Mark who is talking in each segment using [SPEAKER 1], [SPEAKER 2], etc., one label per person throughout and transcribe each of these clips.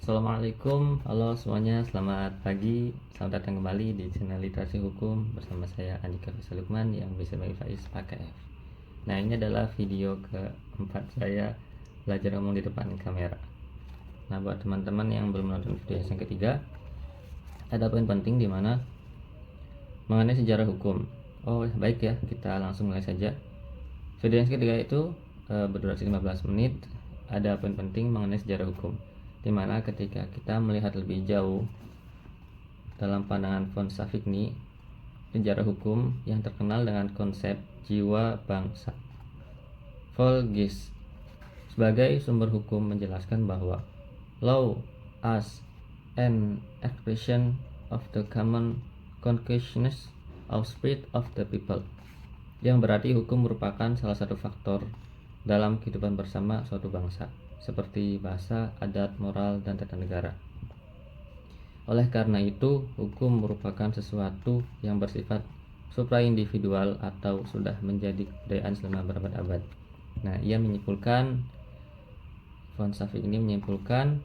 [SPEAKER 1] Assalamualaikum, halo semuanya, selamat pagi, selamat datang kembali di channel Literasi Hukum bersama saya Andika Faisal Lukman yang bisa dipanggil Faiz pakai F. Nah, ini adalah video keempat saya belajar ngomong di depan kamera. Nah, buat teman-teman yang belum nonton video yang ketiga, ada poin penting di mana mengenai sejarah hukum. Oh, baik ya, kita langsung mulai saja. Video yang ketiga itu berdurasi 15 menit, ada poin penting mengenai sejarah hukum, di mana ketika kita melihat lebih jauh dalam pandangan von Savigny, sejarah hukum yang terkenal dengan konsep jiwa bangsa. Volgens sebagai sumber hukum menjelaskan bahwa law as an expression of the common consciousness of spirit of the people, yang berarti hukum merupakan salah satu faktor dalam kehidupan bersama suatu bangsa, seperti bahasa, adat, moral, dan tata negara. Oleh karena itu, hukum merupakan sesuatu yang bersifat supraindividual atau sudah menjadi kebudayaan selama berabad-abad. Nah, von Savigny menyimpulkan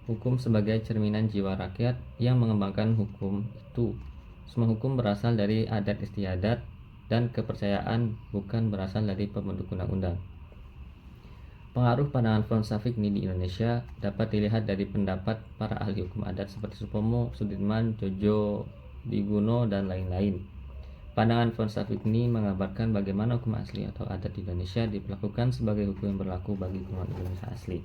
[SPEAKER 1] hukum sebagai cerminan jiwa rakyat yang mengembangkan hukum itu. Semua hukum berasal dari adat istiadat dan kepercayaan, bukan berasal dari pembentuk undang-undang. Pengaruh pandangan von Savigny di Indonesia dapat dilihat dari pendapat para ahli hukum adat seperti Supomo, Sudirman, Jojo, Diguno, dan lain-lain. Pandangan von Savigny mengabarkan bagaimana hukum asli atau adat di Indonesia diperlakukan sebagai hukum yang berlaku bagi golongan Indonesia asli.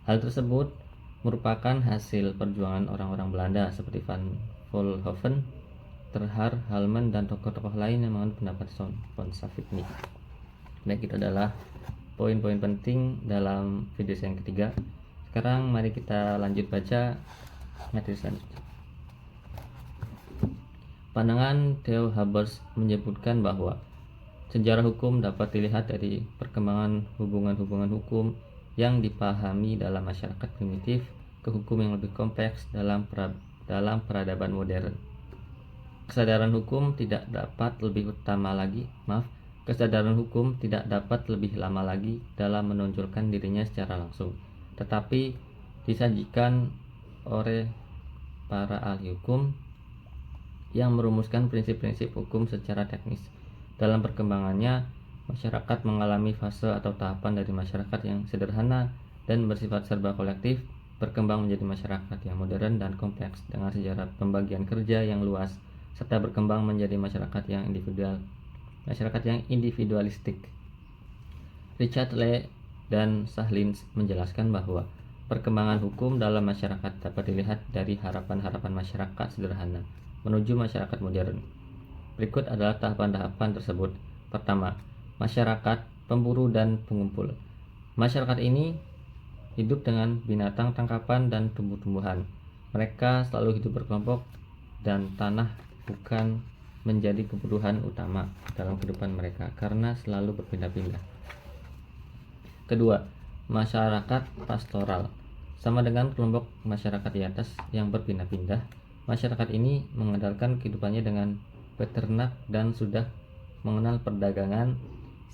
[SPEAKER 1] Hal tersebut merupakan hasil perjuangan orang-orang Belanda seperti Van Volhoven, Terhar, Halman, dan tokoh-tokoh lain yang menganut pendapat von Savigny. Baik, itu adalah poin-poin penting dalam video yang ketiga. Sekarang mari kita lanjut baca materi selanjutnya. Pandangan Theo Habers menyebutkan bahwa sejarah hukum dapat dilihat dari perkembangan hubungan-hubungan hukum yang dipahami dalam masyarakat primitif ke hukum yang lebih kompleks dalam peradaban modern. Kesadaran hukum tidak dapat lebih lama lagi dalam menonjolkan dirinya secara langsung, tetapi disajikan oleh para ahli hukum yang merumuskan prinsip-prinsip hukum secara teknis. Dalam perkembangannya, masyarakat mengalami fase atau tahapan dari masyarakat yang sederhana dan bersifat serba kolektif berkembang menjadi masyarakat yang modern dan kompleks dengan sejarah pembagian kerja yang luas, serta berkembang menjadi masyarakat yang individualistik. Richard Lee dan Sahlins menjelaskan bahwa perkembangan hukum dalam masyarakat dapat dilihat dari harapan-harapan masyarakat sederhana menuju masyarakat modern. Berikut adalah tahapan-tahapan tersebut. Pertama, masyarakat pemburu dan pengumpul. Masyarakat ini hidup dengan binatang tangkapan dan tumbuh-tumbuhan. Mereka selalu hidup berkelompok dan tanah bukan menjadi kebutuhan utama dalam kehidupan mereka karena selalu berpindah-pindah. Kedua, masyarakat pastoral. Sama dengan kelompok masyarakat di atas yang berpindah-pindah, masyarakat ini mengandalkan kehidupannya dengan beternak dan sudah mengenal perdagangan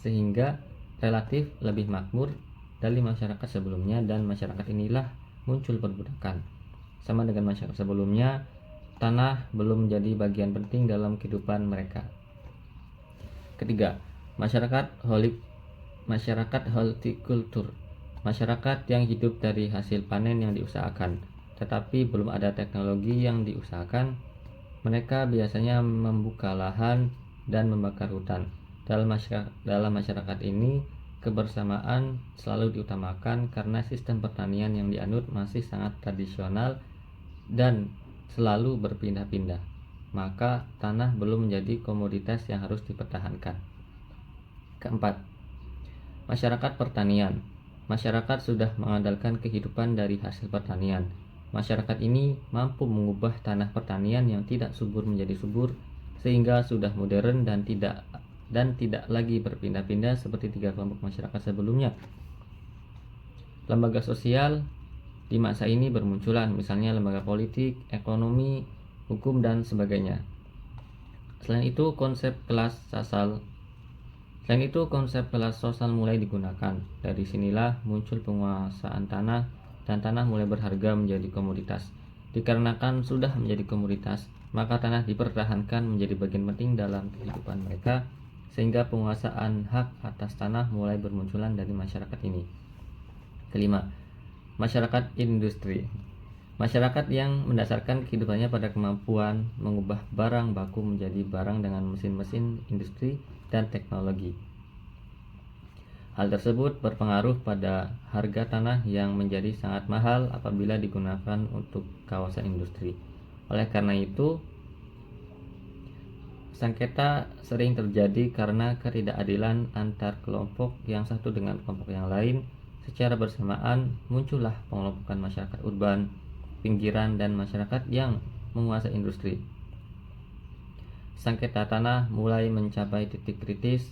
[SPEAKER 1] sehingga relatif lebih makmur dari masyarakat sebelumnya, dan masyarakat inilah muncul perbudakan. Sama dengan masyarakat sebelumnya, tanah belum menjadi bagian penting dalam kehidupan mereka. Ketiga, masyarakat hortikultur. Masyarakat yang hidup dari hasil panen yang diusahakan, tetapi belum ada teknologi yang diusahakan. Mereka biasanya membuka lahan dan membakar hutan. Dalam masyarakat ini, kebersamaan selalu diutamakan karena sistem pertanian yang dianut masih sangat tradisional dan selalu berpindah-pindah. Maka tanah belum menjadi komoditas yang harus dipertahankan. Keempat, masyarakat pertanian. Masyarakat sudah mengandalkan kehidupan dari hasil pertanian. Masyarakat ini mampu mengubah tanah pertanian yang tidak subur menjadi subur, sehingga sudah modern dan tidak lagi berpindah-pindah seperti tiga kelompok masyarakat sebelumnya. Lembaga sosial di masa ini bermunculan, misalnya lembaga politik, ekonomi, hukum, dan sebagainya. Selain itu, konsep kelas sosial mulai digunakan. Dari sinilah muncul penguasaan tanah dan tanah mulai berharga menjadi komoditas. Dikarenakan sudah menjadi komoditas, maka tanah dipertahankan menjadi bagian penting dalam kehidupan mereka, sehingga penguasaan hak atas tanah mulai bermunculan dari masyarakat ini. Kelima, masyarakat industri. Masyarakat yang mendasarkan kehidupannya pada kemampuan mengubah barang baku menjadi barang dengan mesin-mesin industri dan teknologi. Hal tersebut berpengaruh pada harga tanah yang menjadi sangat mahal apabila digunakan untuk kawasan industri. Oleh karena itu, sengketa sering terjadi karena ketidakadilan antar kelompok yang satu dengan kelompok yang lain. Secara bersamaan muncullah pengelompokan masyarakat urban, pinggiran, dan masyarakat yang menguasai industri. Sengketa tanah mulai mencapai titik kritis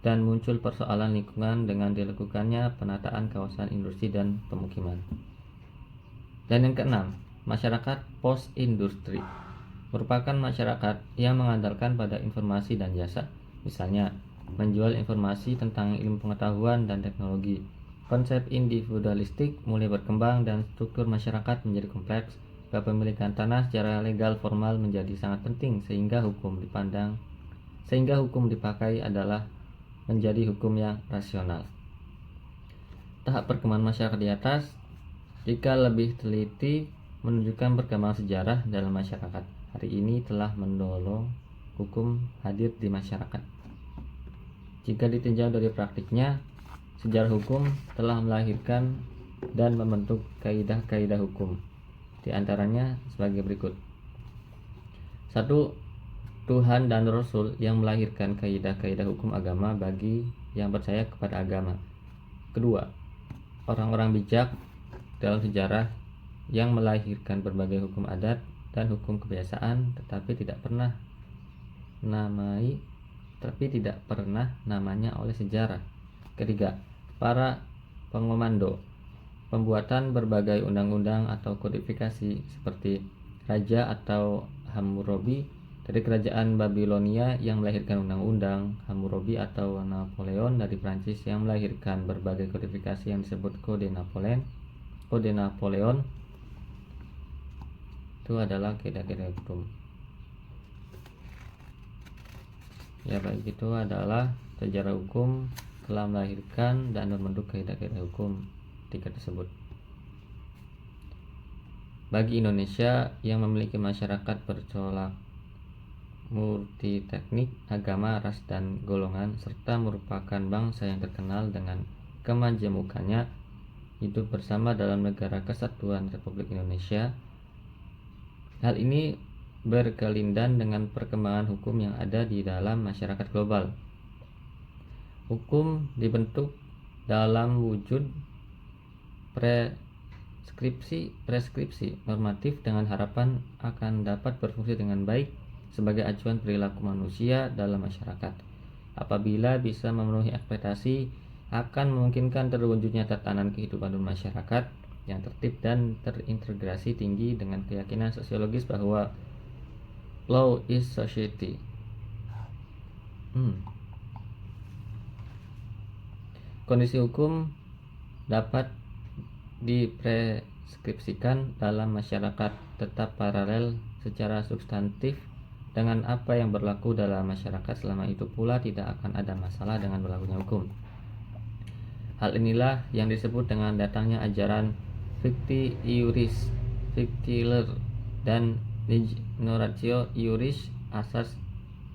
[SPEAKER 1] dan muncul persoalan lingkungan dengan dilakukannya penataan kawasan industri dan pemukiman. Dan yang keenam, masyarakat post-industri merupakan masyarakat yang mengandalkan pada informasi dan jasa, misalnya menjual informasi tentang ilmu pengetahuan dan teknologi. Konsep individualistik mulai berkembang dan struktur masyarakat menjadi kompleks. Kepemilikan tanah secara legal formal menjadi sangat penting sehingga hukum dipakai adalah menjadi hukum yang rasional. Tahap perkembangan masyarakat di atas, jika lebih teliti, menunjukkan perkembangan sejarah dalam masyarakat. Hari ini telah mendorong hukum hadir di masyarakat. Jika ditinjau dari praktiknya, sejarah hukum telah melahirkan dan membentuk kaidah-kaidah hukum. Di antaranya sebagai berikut. 1. Tuhan dan Rasul yang melahirkan kaidah-kaidah hukum agama bagi yang percaya kepada agama. Kedua, orang-orang bijak dalam sejarah yang melahirkan berbagai hukum adat dan hukum kebiasaan tetapi tidak pernah namanya oleh sejarah. Ketiga, para pengomando pembuatan berbagai undang-undang atau kodifikasi seperti Raja atau Hammurabi dari kerajaan Babilonia yang melahirkan undang-undang, Hammurabi atau Napoleon dari Prancis yang melahirkan berbagai kodifikasi yang disebut Kode Napoleon. Itu adalah kaidah-kaidah hukum. Ya, baik, itu adalah sejarah hukum telah melahirkan dan membentuk kaidah-kaidah hukum tiga tersebut. Bagi Indonesia yang memiliki masyarakat bercolak multiteknik, agama, ras, dan golongan, serta merupakan bangsa yang terkenal dengan kemajemukannya, hidup bersama dalam negara kesatuan Republik Indonesia. Hal ini berkelindan dengan perkembangan hukum yang ada di dalam masyarakat global. Hukum dibentuk dalam wujud preskripsi normatif dengan harapan akan dapat berfungsi dengan baik sebagai acuan perilaku manusia dalam masyarakat. Apabila bisa memenuhi ekspektasi, akan memungkinkan terwujudnya tatanan kehidupan masyarakat yang tertib dan terintegrasi tinggi dengan keyakinan sosiologis bahwa law is society. Kondisi hukum dapat dipreskripsikan dalam masyarakat tetap paralel secara substantif dengan apa yang berlaku dalam masyarakat. Selama itu pula tidak akan ada masalah dengan berlakunya hukum. Hal inilah yang disebut dengan datangnya ajaran ficti iuris, fictiler, dan ignoratio iuris, asas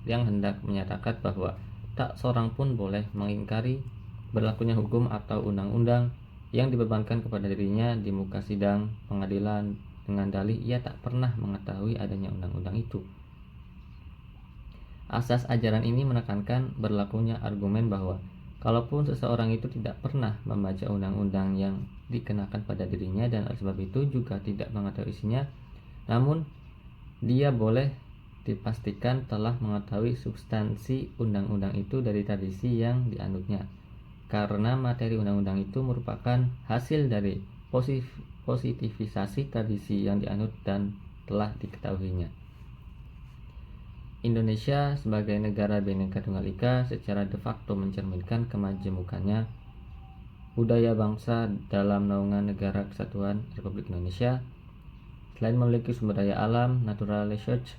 [SPEAKER 1] yang hendak menyatakan bahwa tak seorang pun boleh mengingkari berlakunya hukum atau undang-undang yang dibebankan kepada dirinya di muka sidang pengadilan dengan dalih ia tak pernah mengetahui adanya undang-undang itu. Asas ajaran ini menekankan berlakunya argumen bahwa kalaupun seseorang itu tidak pernah membaca undang-undang yang dikenakan pada dirinya dan oleh sebab itu juga tidak mengetahui isinya, namun dia boleh dipastikan telah mengetahui substansi undang-undang itu dari tradisi yang dianutnya, karena materi undang-undang itu merupakan hasil dari positivisasi tradisi yang dianut dan telah diketahuinya. Indonesia sebagai negara Bhinneka Tunggal Ika secara de facto mencerminkan kemajemukannya budaya bangsa dalam naungan Negara Kesatuan Republik Indonesia. Selain memiliki sumber daya alam natural research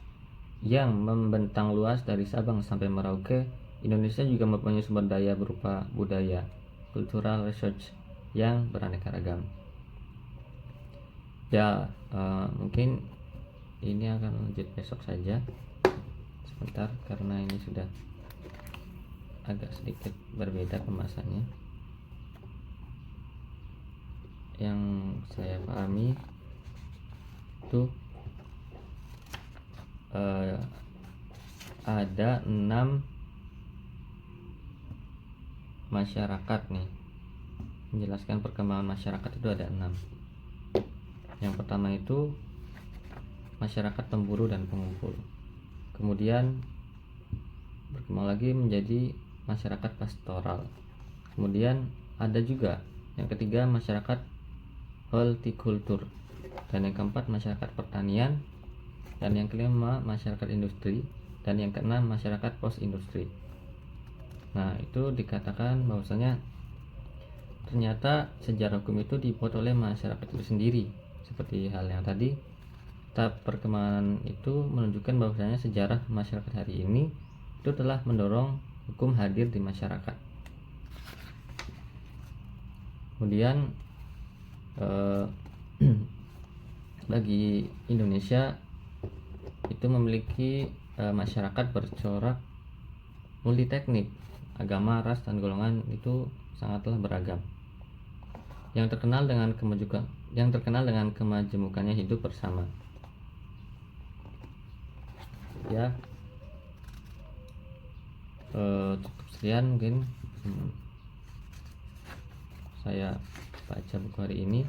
[SPEAKER 1] yang membentang luas dari Sabang sampai Merauke, Indonesia juga mempunyai sumber daya berupa budaya cultural research yang beraneka ragam. Ya, mungkin ini akan lanjut besok saja. Sebentar, karena ini sudah agak sedikit berbeda pembahasannya. Yang saya pahami itu ada 6 masyarakat nih. Menjelaskan perkembangan masyarakat itu ada 6. Yang pertama itu masyarakat pemburu dan pengumpul. Kemudian berkembang lagi menjadi masyarakat pastoral. Kemudian ada juga yang ketiga masyarakat hortikultur. Dan yang keempat masyarakat pertanian, dan yang kelima masyarakat industri, dan yang keenam masyarakat pos industri. Nah, itu dikatakan bahwasanya ternyata sejarah hukum itu dibuat oleh masyarakat itu sendiri. Seperti hal yang tadi, tahap perkembangan itu menunjukkan bahwasanya sejarah masyarakat hari ini itu telah mendorong hukum hadir di masyarakat. Kemudian bagi Indonesia itu memiliki masyarakat bercorak multiteknik, agama, ras, dan golongan itu sangatlah beragam. Yang terkenal dengan kemajemukannya hidup bersama. Ya, cukup sekian mungkin saya baca buku hari ini.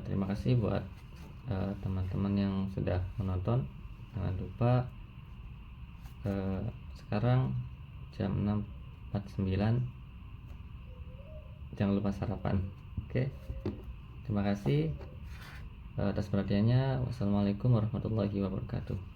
[SPEAKER 1] Terima kasih buat teman-teman yang sudah menonton. Jangan lupa sekarang jam 6.49, jangan lupa sarapan. Oke, terima kasih atas perhatiannya. Wassalamualaikum warahmatullahi wabarakatuh.